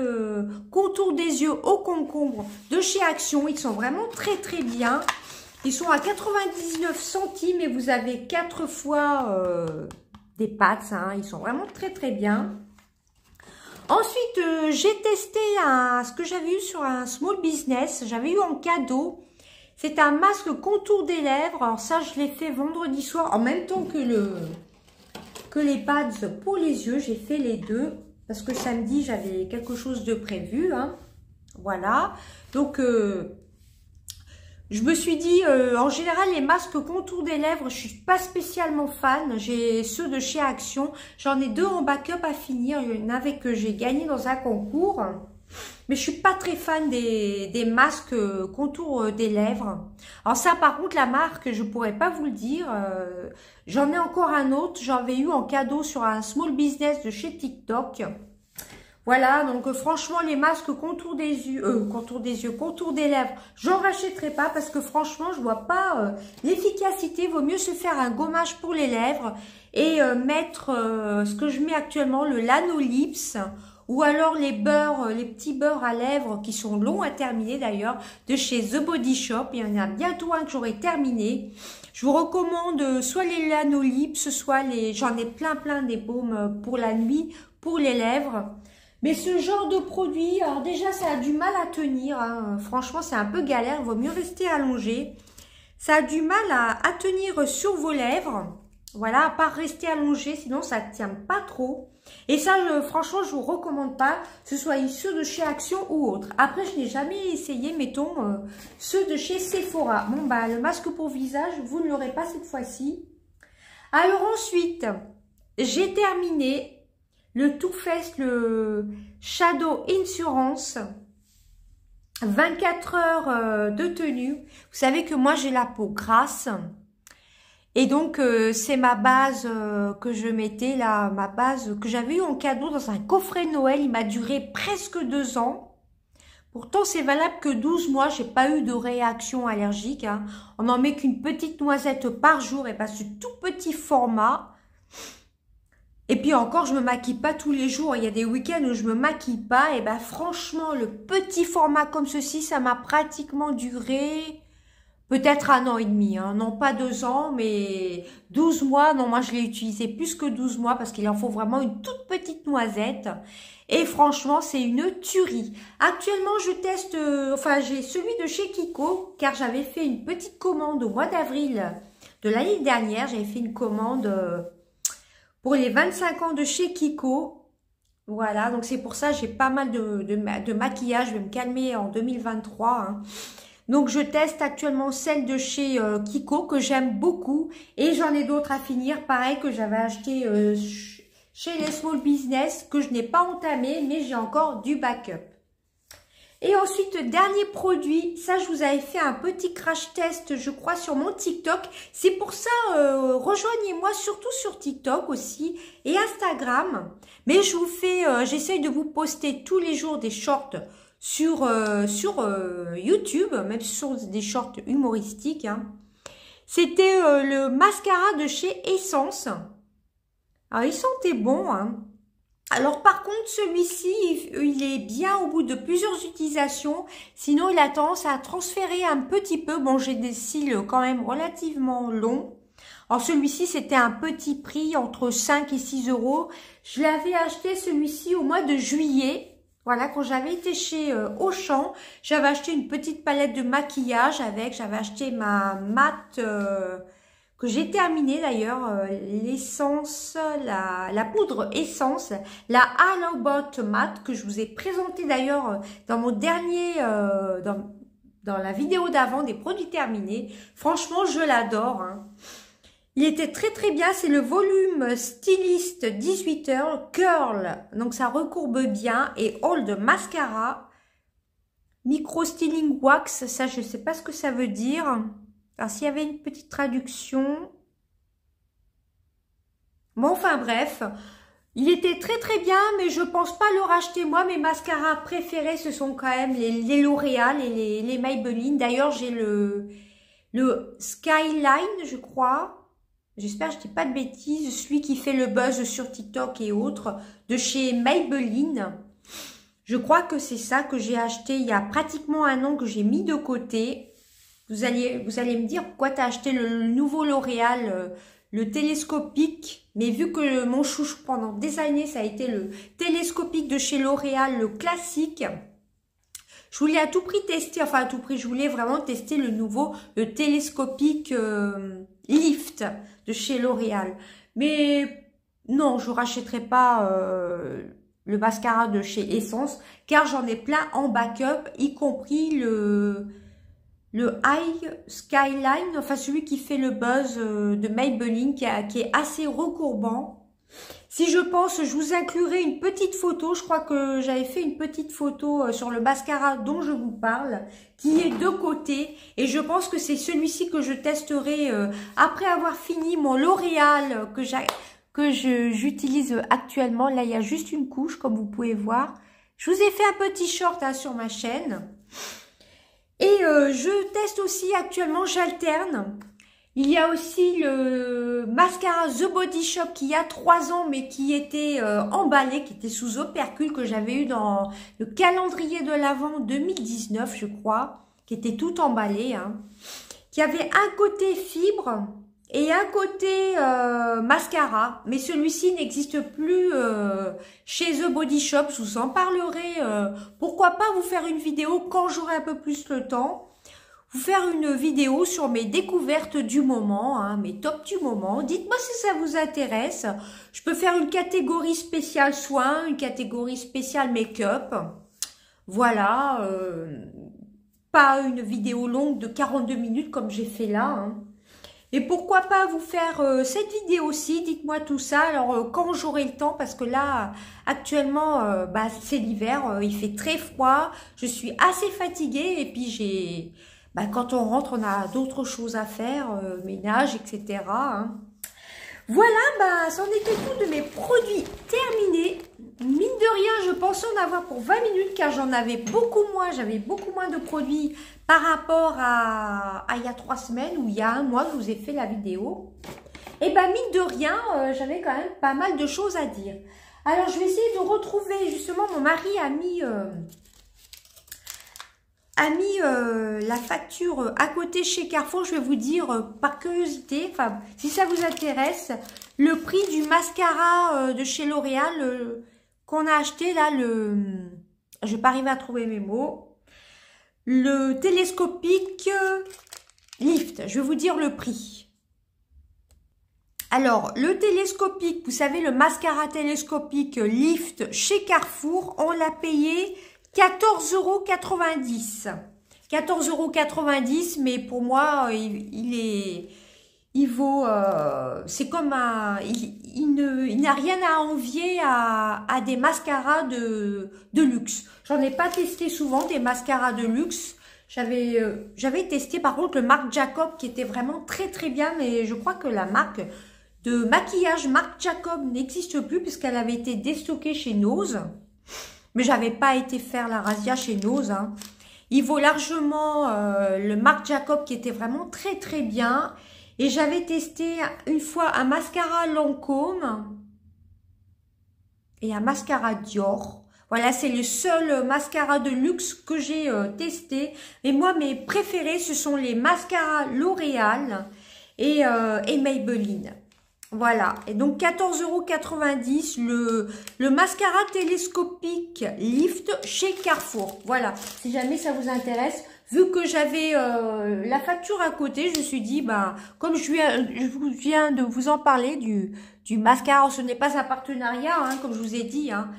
contour des yeux au concombre de chez Action. Ils sont vraiment très, très bien. Ils sont à 99 centimes et vous avez 4 fois des pattes. Hein. Ils sont vraiment très, très bien. Ensuite, j'ai testé ce que j'avais eu sur un small business. J'avais eu en cadeau. C'est un masque contour des lèvres. Alors ça, je l'ai fait vendredi soir en même temps que les pads pour les yeux. J'ai fait les deux parce que samedi, j'avais quelque chose de prévu. Hein. Voilà. Donc, je me suis dit, en général, les masques contour des lèvres, je suis pas spécialement fan. J'ai ceux de chez Action. J'en ai 2 en backup à finir. Il y en avait que j'ai gagné dans un concours. Mais je suis pas très fan des masques contour des lèvres. Alors ça, par contre, la marque, je pourrais pas vous le dire. J'en ai encore un autre. J'en avais eu en cadeau sur un small business de chez TikTok. Voilà, donc franchement, les masques contour des yeux, contour des lèvres, j'en rachèterai pas parce que franchement, je vois pas l'efficacité. Vaut mieux se faire un gommage pour les lèvres et mettre ce que je mets actuellement, le Lanolips, ou alors les beurres, les petits beurres à lèvres qui sont longs à terminer d'ailleurs, de chez The Body Shop. Il y en a bientôt un que j'aurai terminé. Je vous recommande soit les Lanolips, soit j'en ai plein des baumes pour la nuit, pour les lèvres. Mais ce genre de produit, alors déjà ça a du mal à tenir, hein. Franchement c'est un peu galère, il vaut mieux rester allongé. Ça a du mal à tenir sur vos lèvres, voilà, à part rester allongé, sinon ça ne tient pas trop. Et ça, franchement, je vous recommande pas, que ce soit ceux de chez Action ou autre. Après, je n'ai jamais essayé, mettons, ceux de chez Sephora. Bon, bah, le masque pour visage, vous ne l'aurez pas cette fois-ci. Alors ensuite, j'ai terminé le Too Faced, le Shadow Insurance, 24 heures de tenue. Vous savez que moi, j'ai la peau grasse. Et donc, c'est ma base que je mettais là, ma base que j'avais eu en cadeau dans un coffret Noël. Il m'a duré presque 2 ans. Pourtant, c'est valable que 12 mois. J'ai pas eu de réaction allergique. Hein. On n'en met qu'une petite noisette par jour. Et ben, ce tout petit format. Et puis encore, je me maquille pas tous les jours. Il y a des week-ends où je me maquille pas. Et ben franchement, le petit format comme ceci, ça m'a pratiquement duré peut-être 1 an et demi. Hein. Non, pas 2 ans, mais 12 mois. Non, moi, je l'ai utilisé plus que 12 mois parce qu'il en faut vraiment une toute petite noisette. Et franchement, c'est une tuerie. Actuellement, je teste, j'ai celui de chez Kiko, car j'avais fait une petite commande au mois d'avril de l'année dernière. J'avais fait une commande pour les 25 ans de chez Kiko. Voilà, donc c'est pour ça j'ai pas mal de maquillage. Je vais me calmer en 2023. Hein. Donc je teste actuellement celle de chez Kiko que j'aime beaucoup. Et j'en ai d'autres à finir. Pareil que j'avais acheté chez les Small Business que je n'ai pas entamé. Mais j'ai encore du backup. Et ensuite, dernier produit, ça je vous avais fait un petit crash test, je crois, sur mon TikTok. C'est pour ça, rejoignez-moi surtout sur TikTok aussi et Instagram. Mais je vous fais, j'essaye de vous poster tous les jours des shorts sur YouTube, même sur des shorts humoristiques. Hein. C'était le mascara de chez Essence. Alors, il sentait bon, hein. Alors par contre, celui-ci, il est bien au bout de plusieurs utilisations. Sinon, il a tendance à transférer un petit peu. Bon, j'ai des cils quand même relativement longs. Alors celui-ci, c'était un petit prix entre 5 et 6 euros. Je l'avais acheté celui-ci au mois de juillet. Voilà, quand j'avais été chez Auchan, j'avais acheté une petite palette de maquillage avec. J'avais acheté ma mat... que j'ai terminé d'ailleurs, l'essence, la poudre essence, la Halo Bot Matte, que je vous ai présenté d'ailleurs dans mon dernier, dans la vidéo d'avant des produits terminés. Franchement, je l'adore. Hein. Il était très très bien, c'est le volume styliste 18 heures, curl, donc ça recourbe bien, et Hold Mascara, micro styling wax, ça je sais pas ce que ça veut dire. Alors, s'il y avait une petite traduction. Mais enfin bref, il était très très bien, mais je pense pas le racheter moi. Mes mascaras préférés, ce sont quand même les L'Oréal et les Maybelline. D'ailleurs, j'ai le Skyline, je crois. J'espère que je dis pas de bêtises. Celui qui fait le buzz sur TikTok et autres, de chez Maybelline. Je crois que c'est ça que j'ai acheté il y a pratiquement un an, que j'ai mis de côté. Vous allez me dire pourquoi tu as acheté le nouveau L'Oréal, le télescopique. Mais vu que mon chouchou pendant des années, ça a été le télescopique de chez L'Oréal, le classique. Je voulais à tout prix tester, enfin à tout prix, je voulais vraiment tester le télescopique Lift de chez L'Oréal. Mais non, je rachèterai pas le mascara de chez Essence, car j'en ai plein en backup, y compris le High Skyline, enfin celui qui fait le buzz de Maybelline, qui est assez recourbant. Si je pense, je vous inclurai une petite photo. Je crois que j'avais fait une petite photo sur le mascara dont je vous parle, qui est de côté. Et je pense que c'est celui-ci que je testerai après avoir fini mon L'Oréal que j'utilise actuellement. Là, il y a juste une couche, comme vous pouvez voir. Je vous ai fait un petit short sur ma chaîne. Et je teste aussi actuellement, j'alterne. Il y a aussi le mascara The Body Shop qui a 3 ans mais qui était emballé, qui était sous opercule, que j'avais eu dans le calendrier de l'Avent 2019 je crois, qui était tout emballé, hein, qui avait un côté fibre et un côté mascara, mais celui-ci n'existe plus chez The Body Shop. Je vous en parlerai, pourquoi pas vous faire une vidéo quand j'aurai un peu plus le temps. Vous faire une vidéo sur mes découvertes du moment, hein, mes tops du moment. Dites-moi si ça vous intéresse. Je peux faire une catégorie spéciale soins, une catégorie spéciale make-up. Voilà, pas une vidéo longue de 42 minutes comme j'ai fait là. Hein. Et pourquoi pas vous faire cette vidéo-ci, dites-moi tout ça. Alors, quand j'aurai le temps, parce que là, actuellement, c'est l'hiver, il fait très froid. Je suis assez fatiguée et puis quand on rentre, on a d'autres choses à faire, ménage, etc. Hein. Voilà, c'en était tout de mes produits terminés. Mine de rien, je pensais en avoir pour 20 minutes car j'en avais beaucoup moins. J'avais beaucoup moins de produits par rapport à il y a 3 semaines ou il y a un mois que je vous ai fait la vidéo. Et mine de rien, j'avais quand même pas mal de choses à dire. Alors, je vais essayer de retrouver, justement, mon mari a mis la facture à côté chez Carrefour. Je vais vous dire par curiosité, enfin si ça vous intéresse, le prix du mascara de chez L'Oréal qu'on a acheté là, je vais pas arriver à trouver mes mots, le télescopique Lift. Je vais vous dire le prix. Alors le télescopique, vous savez, le mascara télescopique Lift chez Carrefour, on l'a payé 14,90 €. 14,90 €, mais pour moi, il vaut, c'est comme il n'a rien à envier à des mascaras de luxe. J'en ai pas testé souvent des mascaras de luxe. J'avais testé par contre le Marc Jacob qui était vraiment très très bien, mais je crois que la marque de maquillage Marc Jacob n'existe plus puisqu'elle avait été déstockée chez Nose. Mais j'avais pas été faire la razzia chez Nose. Hein. Il vaut largement le Marc Jacob qui était vraiment très très bien. Et j'avais testé une fois un mascara Lancôme et un mascara Dior. Voilà, c'est le seul mascara de luxe que j'ai testé. Et moi, mes préférés, ce sont les mascaras L'Oréal et Maybelline. Voilà, et donc 14,90 € le mascara télescopique Lift chez Carrefour. Voilà, si jamais ça vous intéresse. Vu que j'avais la facture à côté, je me suis dit, comme je viens de vous en parler du mascara, ce n'est pas un partenariat, hein, comme je vous ai dit. Hein.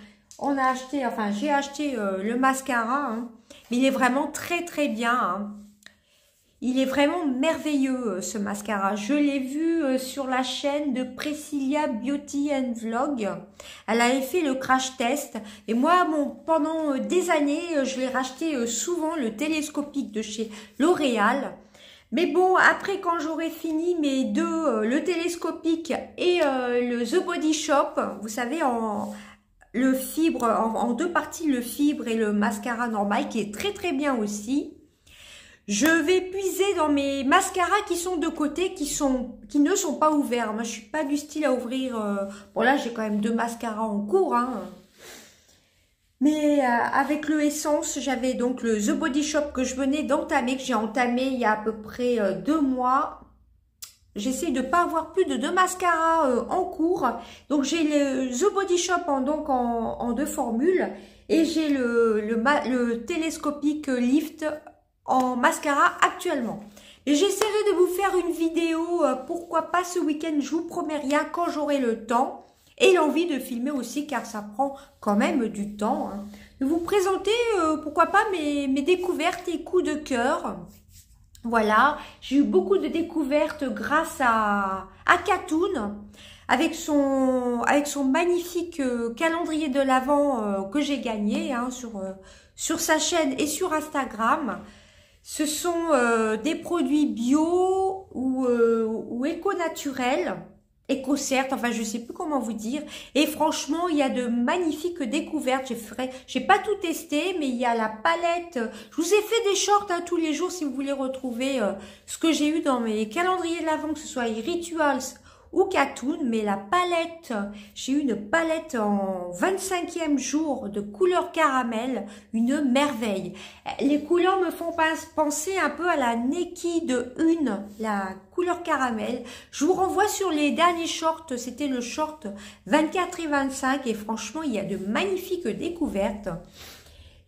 J'ai acheté le mascara, hein, mais il est vraiment très très bien. Hein. Il est vraiment merveilleux ce mascara. Je l'ai vu sur la chaîne de Priscilla Beauty and Vlog. Elle avait fait le crash test. Et moi, pendant des années, je l'ai racheté souvent, le télescopique de chez L'Oréal. Mais bon, après quand j'aurai fini mes deux, le télescopique et le The Body Shop, vous savez, le fibre, en deux parties, le fibre et le mascara normal, qui est très très bien aussi. Je vais puiser dans mes mascaras qui sont de côté, qui ne sont pas ouverts. Moi, je suis pas du style à ouvrir. Bon là, j'ai quand même deux mascaras en cours, hein. Mais avec le Essence, j'avais donc le The Body Shop que je venais d'entamer, que j'ai entamé il y a à peu près 2 mois. J'essaie de pas avoir plus de 2 mascaras en cours. Donc j'ai le The Body Shop en deux formules. Et j'ai le télescopique Lift en mascara actuellement. Et j'essaierai de vous faire une vidéo, pourquoi pas ce week-end, je vous promets rien, quand j'aurai le temps. Et l'envie de filmer aussi, car ça prend quand même du temps. Hein. De vous présenter, pourquoi pas, mes découvertes et coups de cœur. Voilà, j'ai eu beaucoup de découvertes grâce à Katoon, avec son magnifique calendrier de l'Avent que j'ai gagné hein, sur sa chaîne et sur Instagram. Ce sont des produits bio ou éco-naturels. Éco-Cert, enfin je sais plus comment vous dire, et franchement il y a de magnifiques découvertes. J'ai pas tout testé, mais il y a la palette, je vous ai fait des shorts hein, tous les jours si vous voulez retrouver ce que j'ai eu dans mes calendriers de l'Avent, que ce soit Rituals ou Katoon, mais la palette, j'ai eu une palette en 25e jour de couleur caramel, une merveille. Les couleurs me font penser un peu à la Naked 1, la couleur caramel. Je vous renvoie sur les derniers shorts, c'était le short 24 et 25 et franchement il y a de magnifiques découvertes.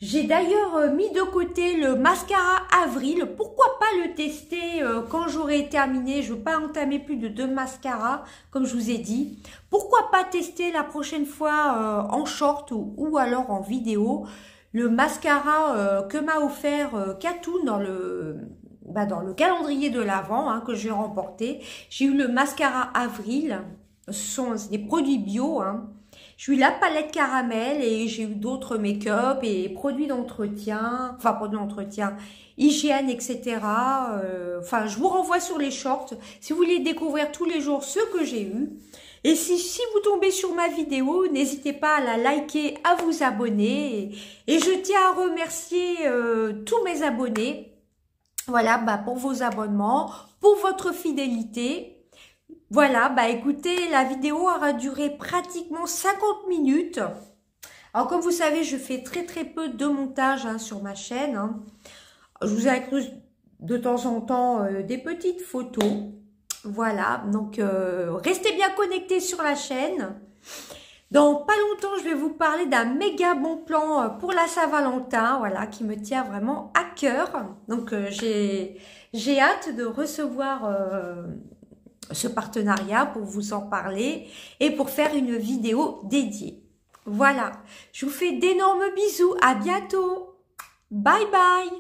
J'ai d'ailleurs mis de côté le mascara Avril. Pourquoi pas le tester quand j'aurai terminé? Je ne veux pas entamer plus de 2 mascaras, comme je vous ai dit. Pourquoi pas tester la prochaine fois en short ou alors en vidéo le mascara que m'a offert Katoon dans le calendrier de l'Avent hein, que j'ai remporté. J'ai eu le mascara Avril. Ce sont des produits bio, hein. J'ai eu la palette caramel et j'ai eu d'autres make-up et produits d'entretien, enfin produits d'entretien, hygiène, etc. Enfin, je vous renvoie sur les shorts si vous voulez découvrir tous les jours ce que j'ai eu. Et si vous tombez sur ma vidéo, n'hésitez pas à la liker, à vous abonner. Et je tiens à remercier tous mes abonnés. Voilà, pour vos abonnements, pour votre fidélité. Voilà, écoutez, la vidéo aura duré pratiquement 50 minutes. Alors comme vous savez, je fais très peu de montage hein, sur ma chaîne. Hein. Je vous inclus de temps en temps des petites photos. Voilà, donc restez bien connectés sur la chaîne. Dans pas longtemps, je vais vous parler d'un méga bon plan pour la Saint-Valentin, voilà, qui me tient vraiment à cœur. Donc j'ai hâte de recevoir ce partenariat pour vous en parler et pour faire une vidéo dédiée. Voilà, je vous fais d'énormes bisous, à bientôt, bye bye.